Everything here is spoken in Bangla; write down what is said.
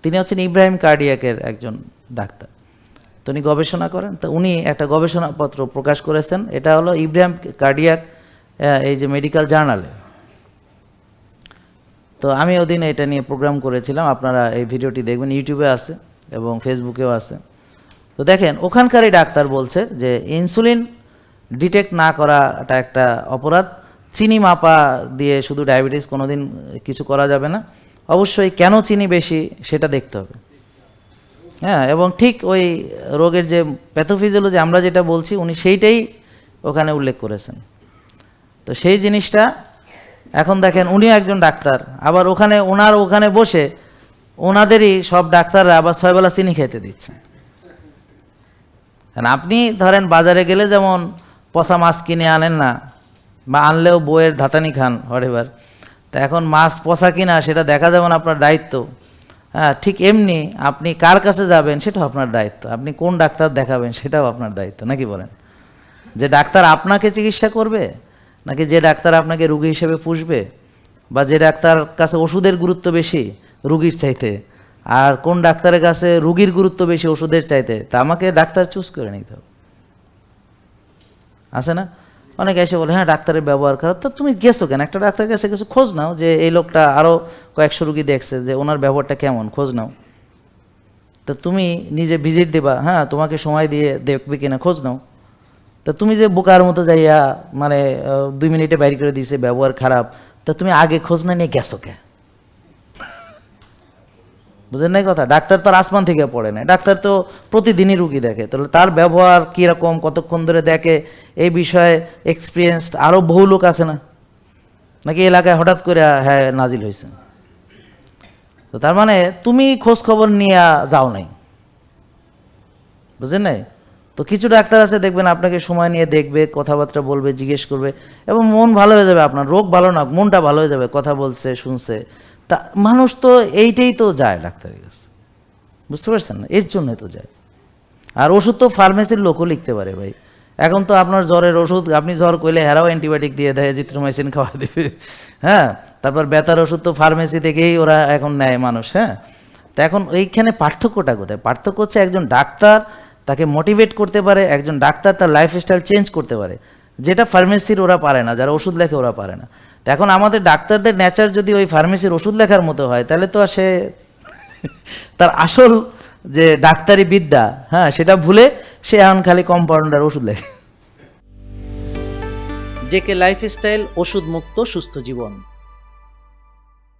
তিনি হচ্ছেন ইব্রাহিম কার্ডিয়াকের একজন ডাক্তার। তো উনি গবেষণা করেন, তো উনি একটা গবেষণাপত্র প্রকাশ করেছেন, এটা হলো ইব্রাহিম কার্ডিয়াক এই যে মেডিকেল জার্নালে। তো আমি ওদিন এটা নিয়ে প্রোগ্রাম করেছিলাম, আপনারা এই ভিডিওটি দেখবেন, ইউটিউবে আছে এবং ফেসবুকেও আছে। তো দেখেন ওখানকারই ডাক্তার বলছে যে ইনসুলিন ডিটেক্ট না করাটা একটা অপরাধ, চিনি মাপা দিয়ে শুধু ডায়াবেটিস কোনোদিন কিছু করা যাবে না, অবশ্যই কেন চিনি বেশি সেটা দেখতে হবে। হ্যাঁ, এবং ঠিক ওই রোগের যে প্যাথোফিজিওলজি আমরা যেটা বলছি উনি সেইটাই ওখানে উল্লেখ করেছেন। তো সেই জিনিসটা এখন দেখেন উনিও একজন ডাক্তার, আবার ওখানে বসে ওনাদেরই সব ডাক্তাররা আবার 6 বেলা চিনি খেতে দিচ্ছেন। আপনি ধরেন বাজারে গেলে যেমন পচা মাছ কিনে আনেন না, বা আনলেও বইয়ের ধাতানি খান হরেবার, তা এখন মাছ পচা কিনা সেটা দেখা যেমন আপনার দায়িত্ব, হ্যাঁ ঠিক এমনি আপনি কার কাছে যাবেন সেটাও আপনার দায়িত্ব, আপনি কোন ডাক্তার দেখাবেন সেটাও আপনার দায়িত্ব, নাকি বলেন? যে ডাক্তার আপনাকে চিকিৎসা করবে নাকি যে ডাক্তার আপনাকে রুগী হিসেবে পুষবে, বা যে ডাক্তার কাছে ওষুধের গুরুত্ব বেশি রুগীর চাইতে, আর কোন ডাক্তারের কাছে রুগীর গুরুত্ব বেশি ওষুধের চাইতে, তা আমাকে ডাক্তার চুজ করে নিতে হবে। আছে না? অনেকে এসে বলে হ্যাঁ ডাক্তারের ব্যবহার খারাপ, তো তুমি গেছো কেন? একটা ডাক্তারের কাছে কিছু খোঁজ নাও, যে এই লোকটা আরও কয়েকশো রুগী দেখছে, যে ওনার ব্যবহারটা কেমন, খোঁজ নাও। তো তুমি নিজে ভিজিট দেবা, হ্যাঁ তোমাকে সময় দিয়ে দেখবে কিনা খোঁজ নাও। তা তুমি যে বোকার মতো যাইয়া মানে 2 মিনিটে বাইর করে দিয়েছে ব্যবহার খারাপ, তা তুমি আগে খোঁজ না নিয়ে গেছো কে? বুঝেন নাই কথা? ডাক্তার তো আর আসমান থেকে পড়ে না, ডাক্তার তো প্রতিদিনই রুগী দেখে, তাহলে তার ব্যবহার কীরকম, কতক্ষণ ধরে দেখে, এই বিষয়ে এক্সপিরিয়েন্সড আরও বহু লোক আছে না, নাকি এলাকায় হঠাৎ করে হ্যাঁ নাজিল হয়েছে? তো তার মানে তুমি খোঁজ খবর নিয়ে যাও নাই, বুঝলেন নাই? তো কিছু ডাক্তার আছে দেখবেন আপনাকে সময় নিয়ে দেখবে, কথাবার্তা বলবে, জিজ্ঞেস করবে, এবং মন ভালো হয়ে যাবে আপনার, রোগ ভালো না মনটা ভালো হয়ে যাবে, কথা বলছে শুনছে। তা মানুষ তো এইটাই তো যায় ডাক্তারের কাছে, বুঝতে পারছেন না? এর জন্যই তো যায়। আর ওষুধ তো ফার্মেসির লোকও লিখতে পারে ভাই। এখন তো আপনার জ্বরের ওষুধ আপনি জ্বর করলে হেরাও অ্যান্টিবায়োটিক দিয়ে দেয়, জিথ্রোমাইসিন খাওয়া দেবে, হ্যাঁ। তারপর ব্যথার ওষুধ তো ফার্মেসি থেকেই ওরা এখন নেয় মানুষ, হ্যাঁ। তা এখন এইখানে পার্থক্যটা কোথায়? পার্থক্য হচ্ছে একজন ডাক্তার তাকে মোটিভেট করতে পারে, একজন ডাক্তার তার লাইফস্টাইল চেঞ্জ করতে পারে, যেটা ফার্মেসির ওরা পারে না, যারা ওষুধ লেখে ওরা পারে না। তো এখন আমাদের ডাক্তারদের নেচার যদি ওই ফার্মেসির ওষুধ লেখার মতো হয়, তাহলে তো সে তার আসল যে ডাক্তারি বিদ্যা, হ্যাঁ সেটা ভুলে সে এখন খালি কম্পাউন্ডার ওষুধ লেখে। জেকে লাইফস্টাইল, ওষুধ মুক্ত সুস্থ জীবন।